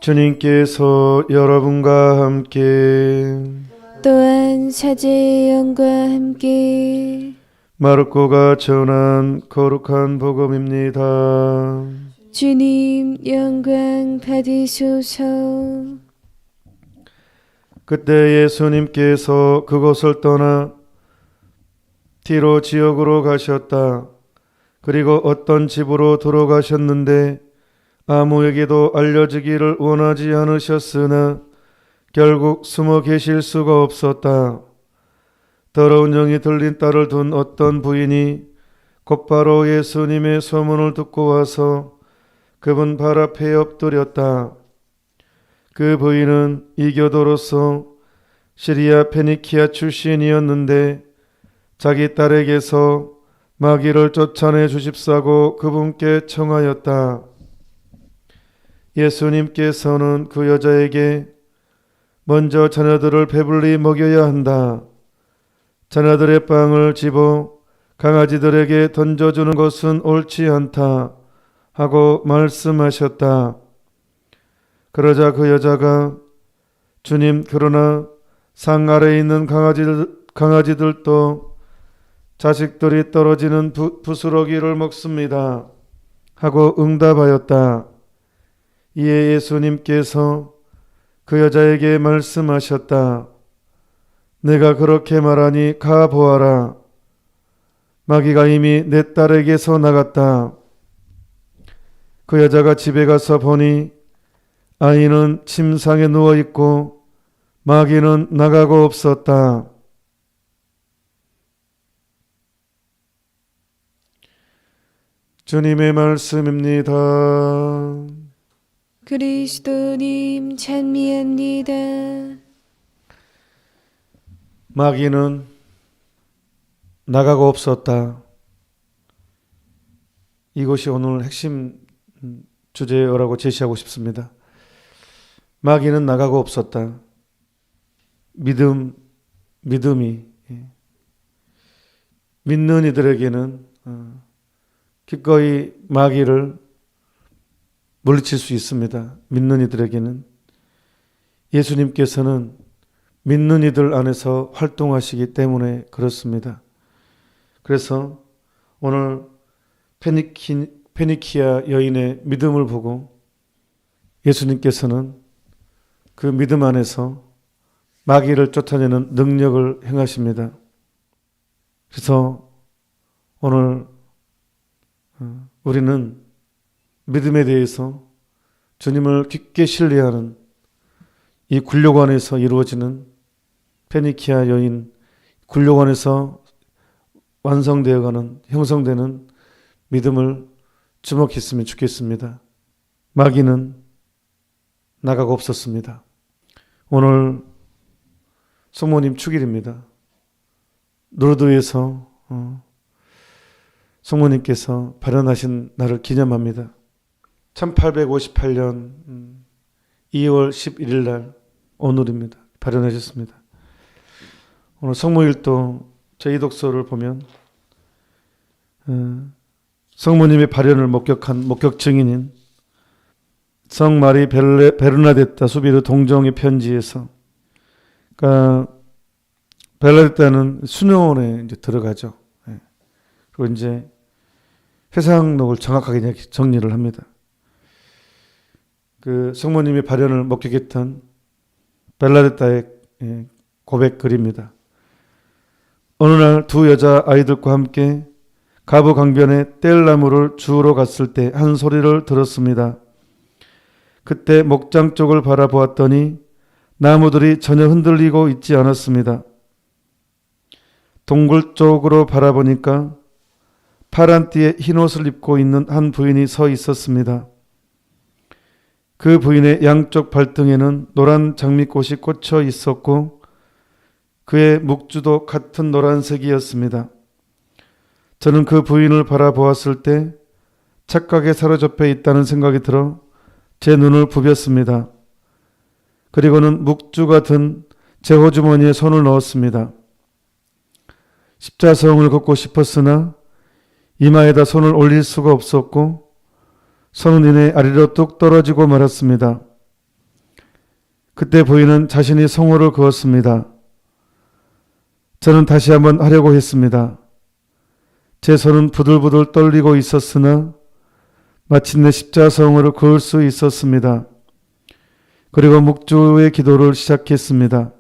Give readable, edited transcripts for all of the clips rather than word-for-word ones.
주님께서 여러분과 함께 또한 사제의 영과 함께 마르코가 전한 거룩한 복음입니다. 주님 영광 받으소서. 그때 예수님께서 그곳을 떠나 티로 지역으로 가셨다. 그리고 어떤 집으로 들어가셨는데 아무에게도 알려지기를 원하지 않으셨으나 결국 숨어 계실 수가 없었다. 더러운 영이 들린 딸을 둔 어떤 부인이 곧바로 예수님의 소문을 듣고 와서 그분 발 앞에 엎드렸다. 그 부인은 이교도로서 시리아 페니키아 출신이었는데 자기 딸에게서 마귀를 쫓아내 주십사고 그분께 청하였다. 예수님께서는 그 여자에게 먼저 자녀들을 배불리 먹여야 한다. 자녀들의 빵을 집어 강아지들에게 던져주는 것은 옳지 않다 하고 말씀하셨다. 그러자 그 여자가 주님, 그러나 상 아래에 있는 강아지들도 자식들이 떨어지는 부스러기를 먹습니다 하고 응답하였다. 이에 예수님께서 그 여자에게 말씀하셨다. 내가 그렇게 말하니 가 보아라. 마귀가 이미 내 딸에게서 나갔다. 그 여자가 집에 가서 보니 아이는 침상에 누워있고 마귀는 나가고 없었다. 주님의 말씀입니다. 그리스도님 찬미합니다. 마귀는 나가고 없었다. 이것이 오늘 핵심 주제라고 제시하고 싶습니다. 마귀는 나가고 없었다. 믿음이 믿는 이들에게는 기꺼이 마귀를 물리칠 수 있습니다. 믿는 이들에게는. 예수님께서는 믿는 이들 안에서 활동하시기 때문에 그렇습니다. 그래서 오늘 페니키아 여인의 믿음을 보고 예수님께서는 그 믿음 안에서 마귀를 쫓아내는 능력을 행하십니다. 그래서 오늘 우리는 믿음에 대해서 주님을 깊게 신뢰하는 이 굴욕안에서 이루어지는 페니키아 여인 굴욕안에서 완성되어가는 형성되는 믿음을 주목했으면 좋겠습니다. 마귀는 나가고 없었습니다. 오늘 성모님 축일입니다. 루르드에서 성모님께서 발현하신 날을 기념합니다. 1858년 2월 11일 날 오늘입니다. 발현하셨습니다. 오늘 성모일도 제2독서를 보면 성모님의 발현을 목격한 목격 증인인 성 마리 베르나데타 수비르 동정의 편지에서, 그러니까 베르나데타는 수녀원에 이제 들어가죠. 그리고 이제 회상록을 정확하게 정리를 합니다. 그 성모님의 발현을 목격했던 베르나데타의 고백 글입니다. 어느 날 두 여자 아이들과 함께 가부 강변에 뗄나무를 주우러 갔을 때 한 소리를 들었습니다. 그때 목장 쪽을 바라보았더니 나무들이 전혀 흔들리고 있지 않았습니다. 동굴 쪽으로 바라보니까 파란 띠에 흰 옷을 입고 있는 한 부인이 서 있었습니다. 그 부인의 양쪽 발등에는 노란 장미꽃이 꽂혀 있었고 그의 묵주도 같은 노란색이었습니다. 저는 그 부인을 바라보았을 때 착각에 사로잡혀 있다는 생각이 들어 제 눈을 부볐습니다. 그리고는 묵주가 든 제 호주머니에 손을 넣었습니다. 십자성을 걷고 싶었으나 이마에다 손을 올릴 수가 없었고 손은 이내 아래로 뚝 떨어지고 말았습니다. 그때 부인은 자신이 송호를 그었습니다. 저는 다시 한번 하려고 했습니다. 제 손은 부들부들 떨리고 있었으나 마침내 십자송호를 그을 수 있었습니다. 그리고 묵주의 기도를 시작했습니다.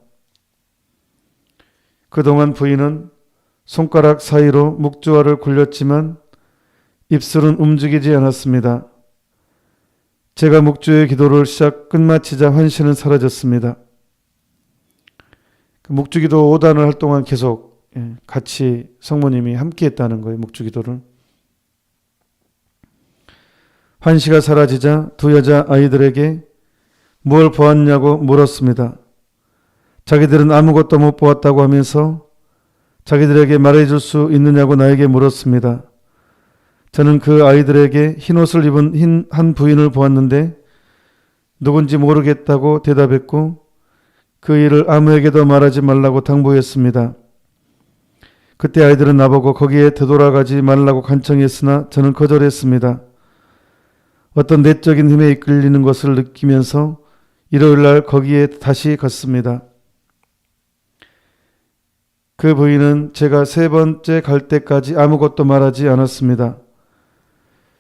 그동안 부인은 손가락 사이로 묵주화를 굴렸지만 입술은 움직이지 않았습니다. 제가 묵주의 기도를 끝마치자 환신은 사라졌습니다. 묵주기도 5단을 할 동안 계속 같이 성모님이 함께 했다는 거예요. 묵주기도를. 환시가 사라지자 두 여자 아이들에게 무엇을 보았냐고 물었습니다. 자기들은 아무것도 못 보았다고 하면서 자기들에게 말해줄 수 있느냐고 나에게 물었습니다. 저는 그 아이들에게 흰옷을 입은 한 부인을 보았는데 누군지 모르겠다고 대답했고 그 일을 아무에게도 말하지 말라고 당부했습니다. 그때 아이들은 나보고 거기에 되돌아가지 말라고 간청했으나 저는 거절했습니다. 어떤 내적인 힘에 이끌리는 것을 느끼면서 일요일날 거기에 다시 갔습니다. 그 부인은 제가 세 번째 갈 때까지 아무것도 말하지 않았습니다.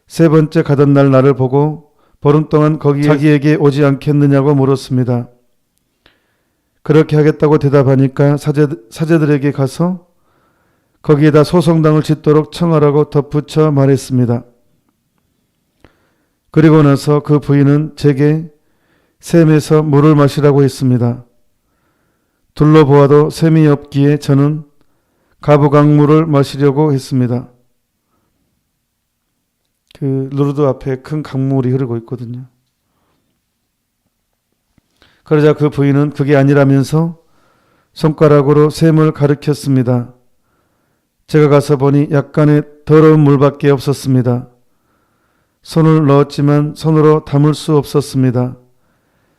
세 번째 가던 날 나를 보고 보름 동안 거기에 자기에게 오지 않겠느냐고 물었습니다. 그렇게 하겠다고 대답하니까 사제들에게 가서 거기에다 소송당을 짓도록 청하라고 덧붙여 말했습니다. 그리고 나서 그 부인은 제게 샘에서 물을 마시라고 했습니다. 둘러보아도 샘이 없기에 저는 가부강물을 마시려고 했습니다. 그 루르드 앞에 큰 강물이 흐르고 있거든요. 그러자 그 부인은 그게 아니라면서 손가락으로 샘을 가리켰습니다. 제가 가서 보니 약간의 더러운 물밖에 없었습니다. 손을 넣었지만 손으로 담을 수 없었습니다.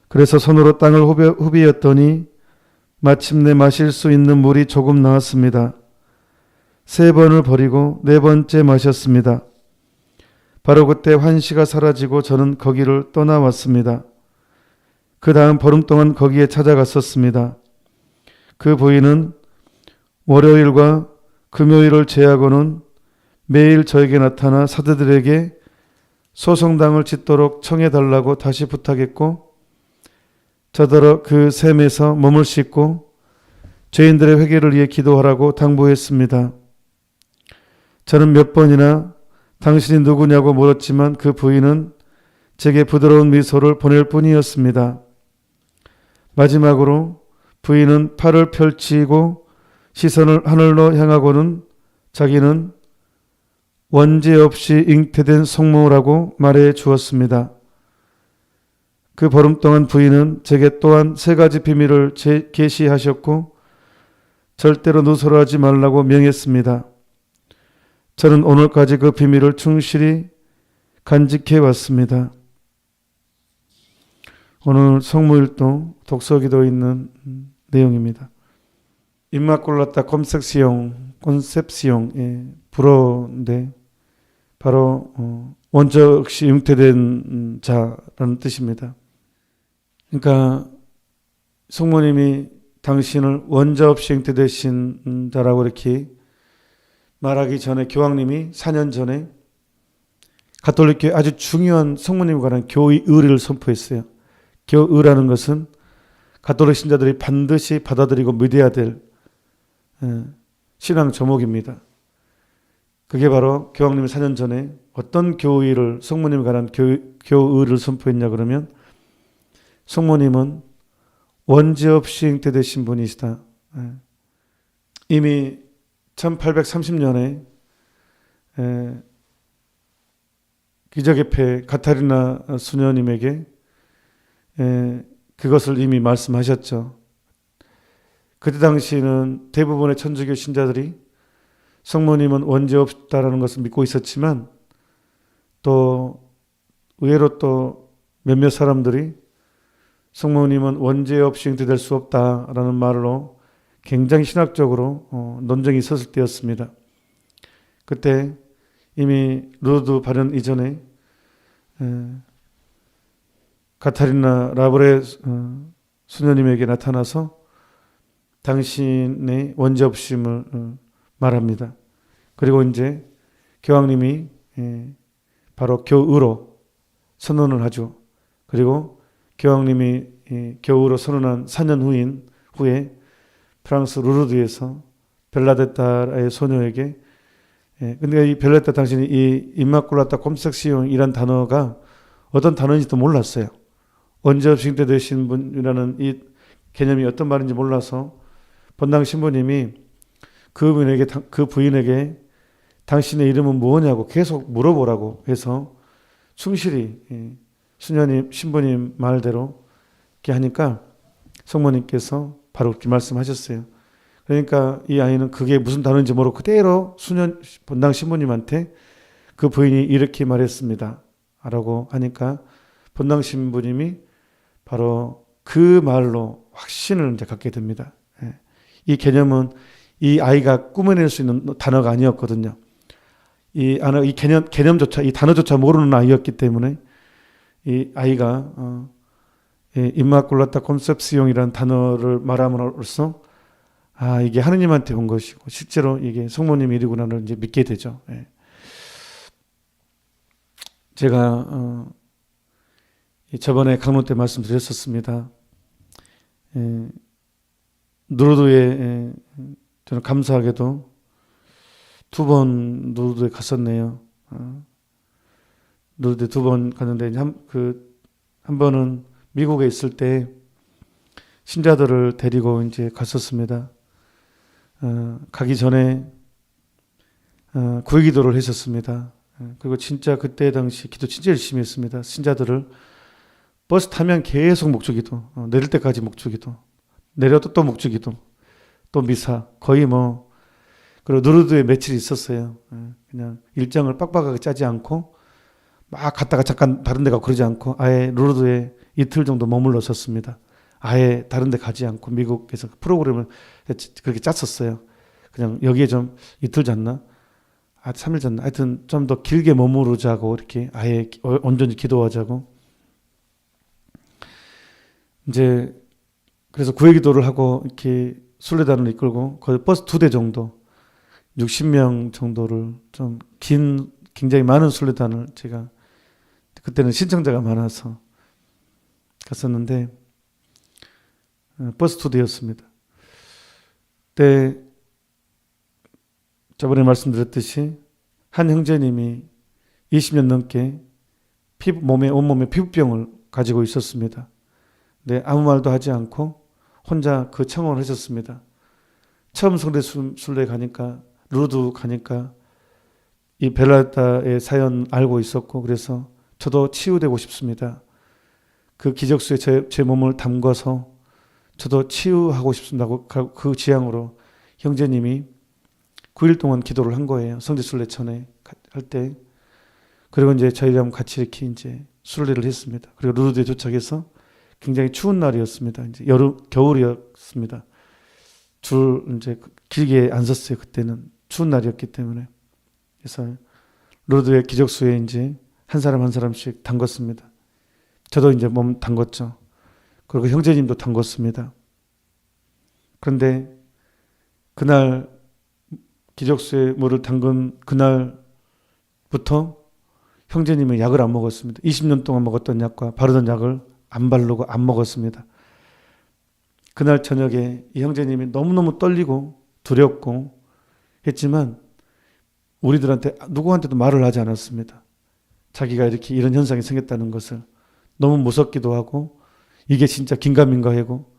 그래서 손으로 땅을 후비었더니 마침내 마실 수 있는 물이 조금 나왔습니다. 3번을 버리고 4번째 마셨습니다. 바로 그때 환시가 사라지고 저는 거기를 떠나왔습니다. 그 다음 보름 동안 거기에 찾아갔었습니다. 그 부인은 월요일과 금요일을 제하고는 매일 저에게 나타나 사제들에게 소송당을 짓도록 청해달라고 다시 부탁했고 저더러 그 샘에서 몸을 씻고 죄인들의 회개를 위해 기도하라고 당부했습니다. 저는 몇 번이나 당신이 누구냐고 물었지만 그 부인은 제게 부드러운 미소를 보낼 뿐이었습니다. 마지막으로 부인은 팔을 펼치고 시선을 하늘로 향하고는 자기는 원죄 없이 잉태된 성모라고 말해 주었습니다. 그 보름 동안 부인은 제게 또한 3가지 비밀을 계시하셨고 절대로 누설하지 말라고 명했습니다. 저는 오늘까지 그 비밀을 충실히 간직해 왔습니다. 오늘 성모일동 독서기도에 있는 내용입니다. 인마culata 콘셉시옹의 불어인데 바로 원죄 없이 잉태된 자라는 뜻입니다. 그러니까 성모님이 당신을 원죄 없이 잉태되신 자라고 이렇게 말하기 전에 교황님이 4년 전에 가톨릭교회 아주 중요한 성모님에 관한 교의 의례를 선포했어요. 교의라는 것은 가톨릭 신자들이 반드시 받아들이고 믿어야 될 신앙 조목입니다. 그게 바로 교황님이 4년 전에 어떤 교의를 성모님에 관한 교의를 선포했냐 그러면 성모님은 원죄 없이 잉태되신 분이시다. 이미 1830년에 기적의 폐 가타리나 수녀님에게 그것을 이미 말씀하셨죠. 그때 당시에는 대부분의 천주교 신자들이 성모님은 원죄 없다라는 것을 믿고 있었지만 또 의외로 또 몇몇 사람들이 성모님은 원죄 없이 잉태될 수 없다라는 말로 굉장히 신학적으로 논쟁이 있었을 때였습니다. 그때 이미 루르드 발현 이전에 가타리나 라브레 수녀님에게 나타나서 당신의 원죄 없음을 말합니다. 그리고 이제 교황님이 바로 교의로 선언을 하죠. 그리고 교황님이 교의로 선언한 4년 후에 프랑스 루르드에서 벨라데타의 소녀에게 근데 이 벨라데타 당신이 이 임마culata 콘셉시옹이란 단어가 어떤 단어인지도 몰랐어요. 언제 없이 때 되신 분이라는 이 개념이 어떤 말인지 몰라서 본당 신부님이 그 부인에게 당신의 이름은 뭐냐고 계속 물어보라고 해서 충실히 수녀님 신부님 말대로 이렇게 하니까 성모님께서 바로 그렇게 말씀하셨어요. 그러니까 이 아이는 그게 무슨 단어인지 모르고 그대로 본당 신부님한테 그 부인이 이렇게 말했습니다 라고 하니까 본당 신부님이 바로 그 말로 확신을 이제 갖게 됩니다. 이 개념은 이 아이가 꾸며낼 수 있는 단어가 아니었거든요. 이 개념조차, 이 단어조차 모르는 아이였기 때문에 이 아이가 임마culata 콘셉시옹이라는 단어를 말함으로써 이게 하느님한테 온 것이고 실제로 이게 성모님 일이구나를 이제 믿게 되죠. 제가 저번에 강론 때 말씀드렸었습니다. 누르드에 저는 감사하게도 2번 누르드에 갔었네요. 누르드에 2번 갔는데 한 번은 미국에 있을 때 신자들을 데리고 이제 갔었습니다. 가기 전에 구회기도를 했었습니다. 그리고 진짜 그때 당시 기도 진짜 열심히 했습니다. 신자들을 버스 타면 계속 목주기도, 내릴 때까지 목주기도, 내려도 또 목주기도, 또 미사, 거의 그리고 누르드에 며칠 있었어요. 그냥 일정을 빡빡하게 짜지 않고 막 갔다가 잠깐 다른 데 가고 그러지 않고 아예 루르드에 이틀 정도 머물렀었습니다. 아예 다른 데 가지 않고 미국에서 프로그램을 그렇게 짰었어요. 그냥 여기에 좀 이틀 잤나? 3일 잤나? 하여튼 좀 더 길게 머무르자고 이렇게 아예 온전히 기도하자고. 이제 그래서 구회기도를 하고 이렇게 순례단을 이끌고 거의 버스 2대 정도 60명 정도를 좀 굉장히 많은 순례단을 제가 그때는 신청자가 많아서 갔었는데 버스 2대였습니다. 그때 저번에 말씀드렸듯이 한 형제님이 20년 넘게 온몸에 피부병을 가지고 있었습니다. 근데 아무 말도 하지 않고 혼자 그 청원을 하셨습니다. 처음 성대 순례 가니까 루르드 가니까 이 벨라데타의 사연 알고 있었고 그래서 저도 치유되고 싶습니다. 그 기적수에 제 몸을 담궈서 저도 치유하고 싶습니다. 그 지향으로 형제님이 9일 동안 기도를 한 거예요. 성지 순례 전에 할 때. 그리고 이제 저희랑 같이 이렇게 이제 순례를 했습니다. 그리고 루르드에 도착해서 굉장히 추운 날이었습니다. 이제 겨울이었습니다. 줄 이제 길게 안 섰어요. 그때는 추운 날이었기 때문에. 그래서 루르드의 기적수에 이제 한 사람 한 사람씩 담궜습니다. 저도 이제 몸 담궜죠. 그리고 형제님도 담궜습니다. 그런데 그날 기적수에 물을 담근 그날부터 형제님은 약을 안 먹었습니다. 20년 동안 먹었던 약과 바르던 약을 안 바르고 안 먹었습니다. 그날 저녁에 이 형제님이 너무너무 떨리고 두렵고 했지만 우리들한테 누구한테도 말을 하지 않았습니다. 자기가 이렇게 이런 현상이 생겼다는 것을 너무 무섭기도 하고 이게 진짜 긴가민가 하고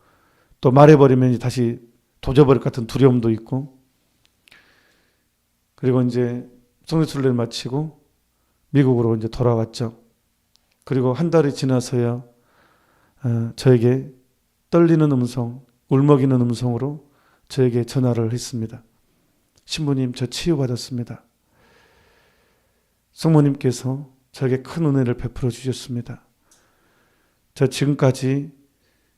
또 말해버리면 다시 도져버릴 것 같은 두려움도 있고 그리고 이제 성지순례를 마치고 미국으로 이제 돌아왔죠. 그리고 한 달이 지나서야 저에게 떨리는 음성, 울먹이는 음성으로 저에게 전화를 했습니다. 신부님, 저 치유받았습니다. 성모님께서 저에게 큰 은혜를 베풀어 주셨습니다. 저 지금까지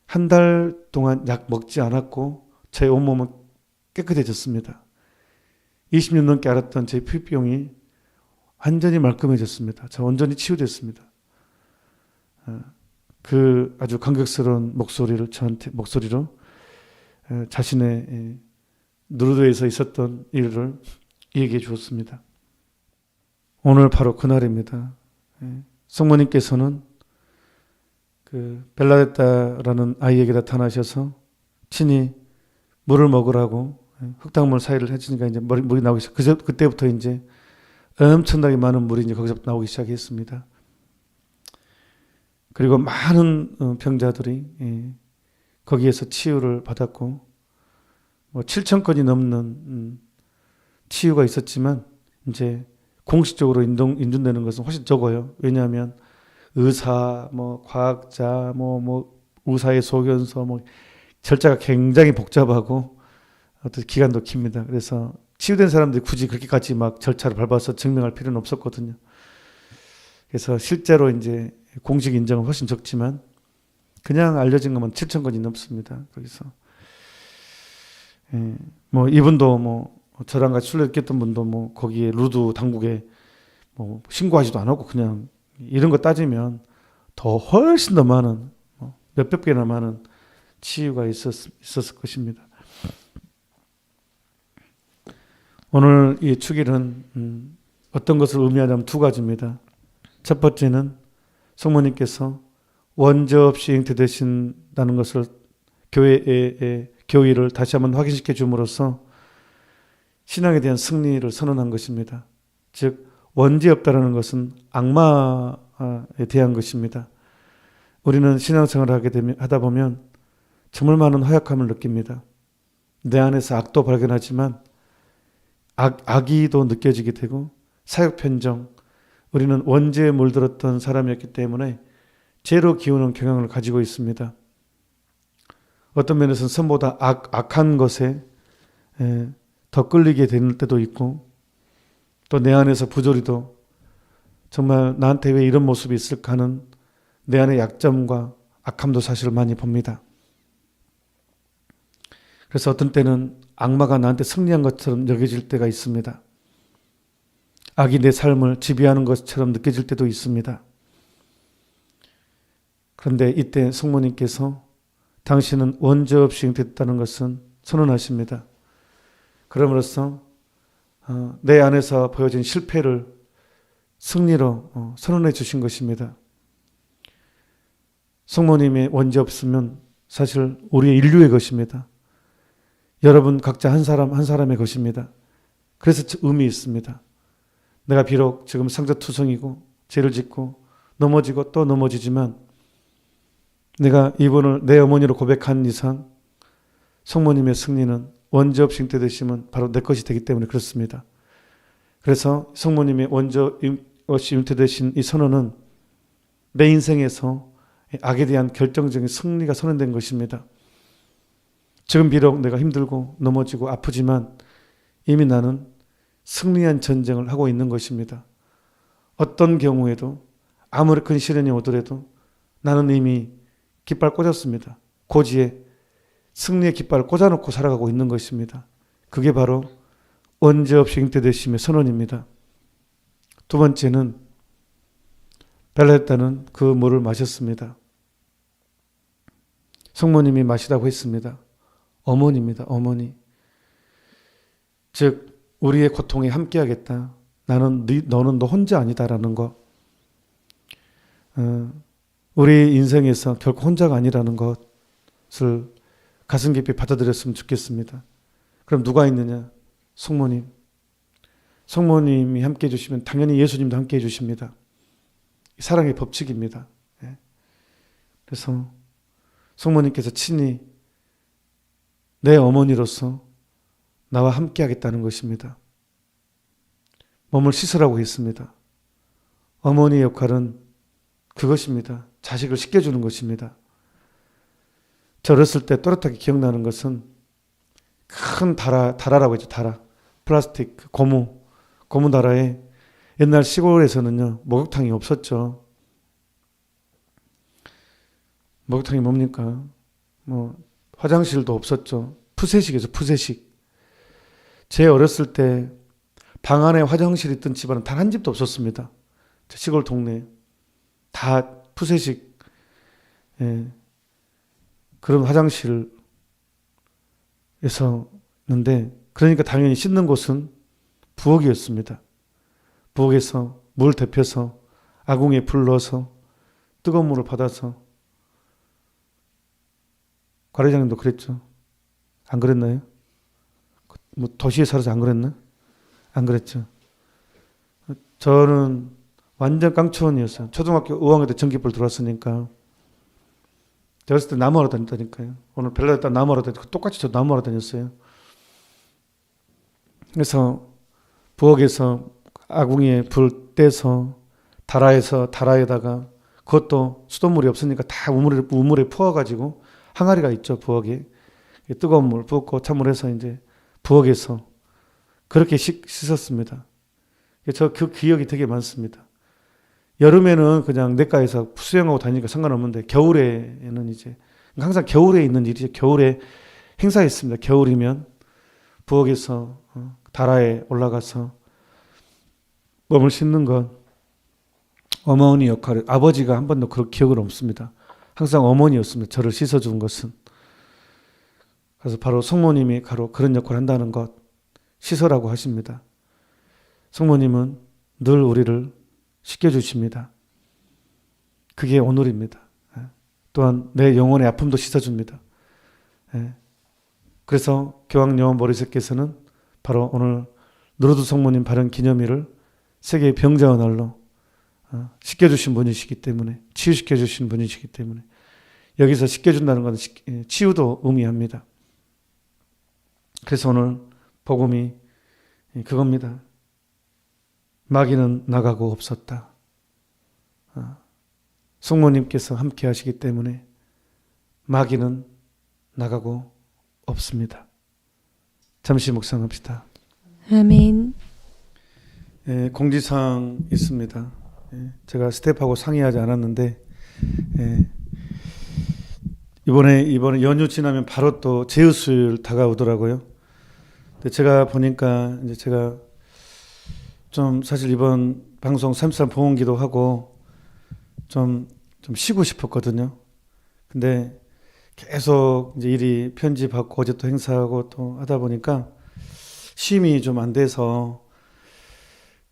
한 달 동안 약 먹지 않았고 제 온몸은 깨끗해졌습니다. 20년 넘게 앓았던 제 피부병이 완전히 말끔해졌습니다. 저 완전히 치유됐습니다. 그 아주 감격스러운 목소리로 자신의 누르드에서 있었던 일을 얘기해 주었습니다. 오늘 바로 그날입니다. 성모님께서는 그 벨라데타라는 아이에게 나타나셔서 친히 물을 먹으라고 흙탕물 사이를 해주니까 이제 물이 나오기 시작. 그때부터 이제 엄청나게 많은 물이 이제 거기서 나오기 시작했습니다. 그리고 많은 병자들이 거기에서 치유를 받았고, 뭐 7천 건이 넘는 치유가 있었지만 이제 공식적으로 인정되는 것은 훨씬 적어요. 왜냐하면 의사, 뭐 과학자, 뭐 의사의 소견서, 뭐 절차가 굉장히 복잡하고 어떤 기간도 깁니다. 그래서 치유된 사람들이 굳이 그렇게까지 막 절차를 밟아서 증명할 필요는 없었거든요. 그래서 실제로 이제 공식 인정은 훨씬 적지만 그냥 알려진 것만 7천 건이 넘습니다. 거기서 뭐 이분도 뭐 저랑 같이 출연했던 분도 뭐 거기에 루드 당국에 뭐 신고하지도 않았고 그냥 이런 거 따지면 더 훨씬 더 많은 몇백 개나 많은 치유가 있었을 것입니다. 오늘 이 축일은 어떤 것을 의미하냐면 두 가지입니다. 첫 번째는 성모님께서 원죄 없이 잉태되신다는 것을 교회의 교의를 다시 한번 확인시켜 줌으로써 신앙에 대한 승리를 선언한 것입니다. 즉 원죄 없다라는 것은 악마에 대한 것입니다. 우리는 신앙생활을 하다 보면 정말 많은 허약함을 느낍니다. 내 안에서 악도 발견하지만 악의도 느껴지게 되고 사역 편정, 우리는 원죄에 물들었던 사람이었기 때문에 죄로 기우는 경향을 가지고 있습니다. 어떤 면에서는 선보다 악한 것에 더 끌리게 되는 때도 있고, 또 내 안에서 부조리도 정말 나한테 왜 이런 모습이 있을까 하는 내 안의 약점과 악함도 사실 많이 봅니다. 그래서 어떤 때는 악마가 나한테 승리한 것처럼 여겨질 때가 있습니다. 악이 내 삶을 지배하는 것처럼 느껴질 때도 있습니다. 그런데 이때 성모님께서 당신은 원죄 없이 잉태됐다는 것은 선언하십니다. 그럼으로써 내 안에서 보여진 실패를 승리로 선언해 주신 것입니다. 성모님의 원죄 없으면 사실 우리의 인류의 것입니다. 여러분 각자 한 사람 한 사람의 것입니다. 그래서 의미 있습니다. 내가 비록 지금 상자투성이고 죄를 짓고 넘어지고 또 넘어지지만 내가 이분을 내 어머니로 고백한 이상 성모님의 승리는 원죄 없이 잉태되시면 바로 내 것이 되기 때문에 그렇습니다. 그래서 성모님의 원죄 없이 잉태되신 이 선언은 내 인생에서 악에 대한 결정적인 승리가 선언된 것입니다. 지금 비록 내가 힘들고 넘어지고 아프지만 이미 나는 승리한 전쟁을 하고 있는 것입니다. 어떤 경우에도 아무리 큰 시련이 오더라도 나는 이미 깃발 꽂았습니다. 고지에 승리의 깃발을 꽂아놓고 살아가고 있는 것입니다. 그게 바로 원죄 없이 잉태되심의 선언입니다. 두 번째는 벨라데타는 그 물을 마셨습니다. 성모님이 마시라고 했습니다. 어머니입니다. 어머니. 즉 우리의 고통에 함께하겠다. 너는 너 혼자 아니다라는 것. 우리 인생에서 결코 혼자가 아니라는 것을 가슴 깊이 받아들였으면 좋겠습니다. 그럼 누가 있느냐? 성모님. 성모님이 함께해 주시면 당연히 예수님도 함께해 주십니다. 사랑의 법칙입니다. 그래서 성모님께서 친히 내 어머니로서 나와 함께 하겠다는 것입니다. 몸을 씻으라고 했습니다. 어머니의 역할은 그것입니다. 자식을 씻겨주는 것입니다. 저 어렸을 때 또렷하게 기억나는 것은 큰 다라라고 했죠. 다라. 플라스틱 고무 다라에 옛날 시골에서는요. 목욕탕이 없었죠. 목욕탕이 뭡니까? 화장실도 없었죠. 푸세식이죠. 푸세식. 제 어렸을 때 방 안에 화장실이 있던 집안은 단 한 집도 없었습니다. 시골 동네에. 다 푸세식. 예, 그런 화장실에서 있는데, 그러니까 당연히 씻는 곳은 부엌이었습니다. 부엌에서 물 데펴서 아궁이에 불 넣어서 뜨거운 물을 받아서, 관회장님도 그랬죠. 안 그랬나요? 뭐 도시에 살아서 안 그랬나? 안 그랬죠. 저는 완전 깡초원이었어요. 초등학교 5학년 때 전기불 들어왔으니까. 제가 어렸을 때 나무하러 다녔다니까요. 오늘 벨라에다 나무하러 다녔고 똑같이 저 나무하러 다녔어요. 그래서 부엌에서 아궁이에 불 떼서 다라에다가, 그것도 수돗물이 없으니까 다 우물에 부어가지고, 항아리가 있죠, 부엌에. 뜨거운 물 붓고 찬물해서 이제 부엌에서 그렇게 씻었습니다. 저 그 기억이 되게 많습니다. 여름에는 그냥 냇가에서 수영하고 다니니까 상관없는데, 겨울에는 이제 항상 겨울에 있는 일이죠. 겨울에 행사했습니다. 겨울이면 부엌에서 다라에 올라가서 몸을 씻는 건 어머니 역할, 아버지가 한 번도 그런 기억은 없습니다. 항상 어머니였습니다. 저를 씻어준 것은. 그래서 바로 성모님이 바로 그런 역할을 한다는 것, 씻으라고 하십니다. 성모님은 늘 우리를 씻겨주십니다. 그게 오늘입니다. 또한 내 영혼의 아픔도 씻어줍니다. 그래서 교황요한 보리스께서는 바로 오늘 누르드 성모님 발현 기념일을 세계 병자의 날로 씻겨주신 분이시기 때문에, 치유시켜주신 분이시기 때문에, 여기서 씻겨준다는 것은 치유도 의미합니다. 그래서 오늘 복음이 그겁니다. 마귀는 나가고 없었다. 성모님께서 함께 하시기 때문에 마귀는 나가고 없습니다. 잠시 묵상합시다. 아멘. 공지사항 있습니다. 제가 스텝하고 상의하지 않았는데, 이번에 연휴 지나면 바로 또 제우수일 다가오더라고요. 근데 제가 보니까 이제 제가 좀 사실 이번 방송 33 봉헌기도 하고 좀 쉬고 싶었거든요. 근데 계속 이제 일이 편집하고 어제 또 행사하고 또 하다 보니까 쉼이 좀 안 돼서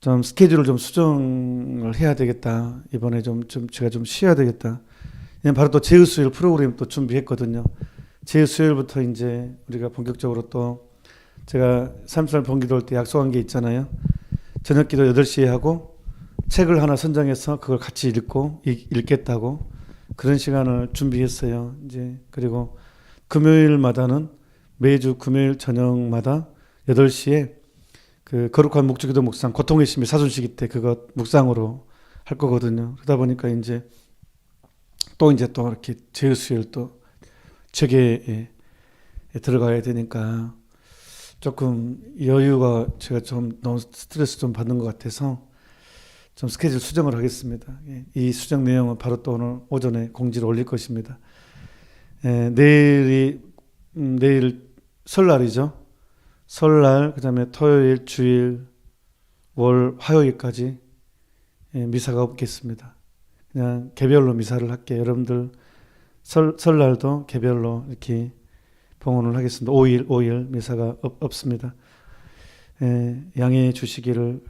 좀 스케줄을 좀 수정을 해야 되겠다. 이번에 제가 좀 쉬어야 되겠다. 바로 또 제우수일 프로그램 또 준비했거든요. 제우수일부터 이제 우리가 본격적으로 또 제가 33 봉헌기도 할 때 약속한 게 있잖아요. 저녁 기도 8시에 하고 책을 하나 선정해서 그걸 같이 읽겠다고 그런 시간을 준비했어요. 이제 그리고 금요일마다는 매주 금요일 저녁마다 8시에 그 거룩한 묵주기도 묵상, 고통의 심의 사순시기 때 그것 묵상으로 할 거거든요. 그러다 보니까 이제 또 이렇게 제수일 또 저기에 들어가야 되니까 조금 여유가, 제가 좀 너무 스트레스 좀 받는 것 같아서 좀 스케줄 수정을 하겠습니다. 이 수정 내용은 바로 또 오늘 오전에 공지를 올릴 것입니다. 내일 설날이죠. 설날, 그 다음에 토요일, 주일, 월, 화요일까지 미사가 없겠습니다. 그냥 개별로 미사를 할게요. 여러분들 설날도 개별로 이렇게 봉헌을 하겠습니다. 5일 미사가 없습니다. 양해해 주시기를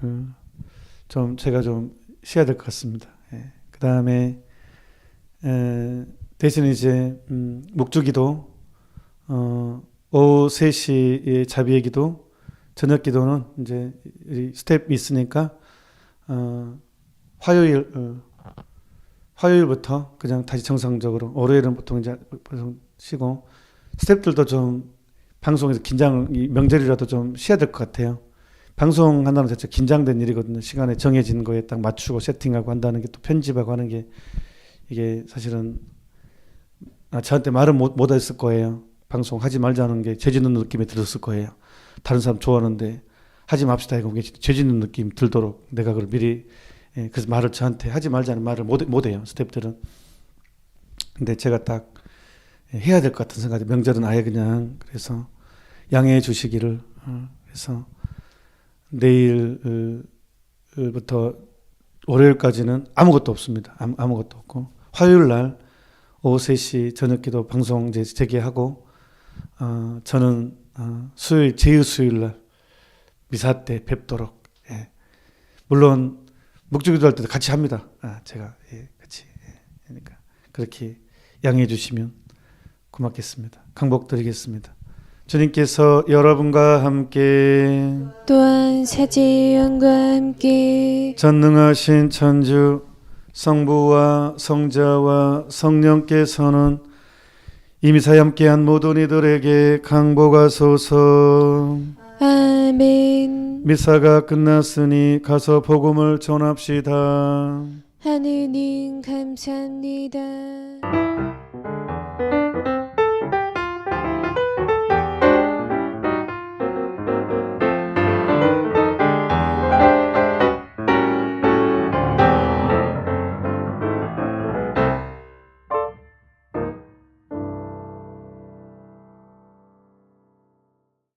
제가 좀 쉬어야 될 것 같습니다. 그 다음에 대신 이제 묵주기도 오후 3시에 자비의 기도, 저녁 기도는 이제 스텝이 있으니까 화요일부터 그냥 다시 정상적으로, 월요일은 보통 이제 쉬고, 스텝들도 좀 방송에서 명절이라도 좀 쉬어야 될 것 같아요. 방송한다는 자체 긴장된 일이거든요. 시간에 정해진 거에 딱 맞추고 세팅하고 한다는 게, 또 편집하고 하는 게, 이게 사실은 저한테 말은 못 했을 거예요. 방송하지 말자는 게 죄 짓는 느낌이 들었을 거예요. 다른 사람 좋아하는데 하지 맙시다 이거, 죄 짓는 느낌 들도록 내가 그걸 미리, 그래서 말을 저한테 하지 말자는 말을 못 해요, 스태프들은. 근데 제가 딱 해야 될 것 같은 생각이, 명절은 아예 그냥, 그래서 양해해 주시기를. 그래서 내일부터 월요일까지는 아무것도 없습니다. 아무것도 없고, 화요일 날 오후 3시 저녁기도 방송 이제 재개하고 저는 수요일 제휴수요일 날 미사 때 뵙도록 물론 묵주기도 할 때도 같이 합니다. 제가 같이 그러니까 그렇게 양해해 주시면 고맙겠습니다. 강복드리겠습니다. 주님께서 여러분과 함께 또한 사제의 영과 함께 전능하신 천주 성부와 성자와 성령께서는 이 미사에 함께한 모든 이들에게 강복하소서. 아멘. 미사가 끝났으니 가서 복음을 전합시다. 하느님 감사합니다.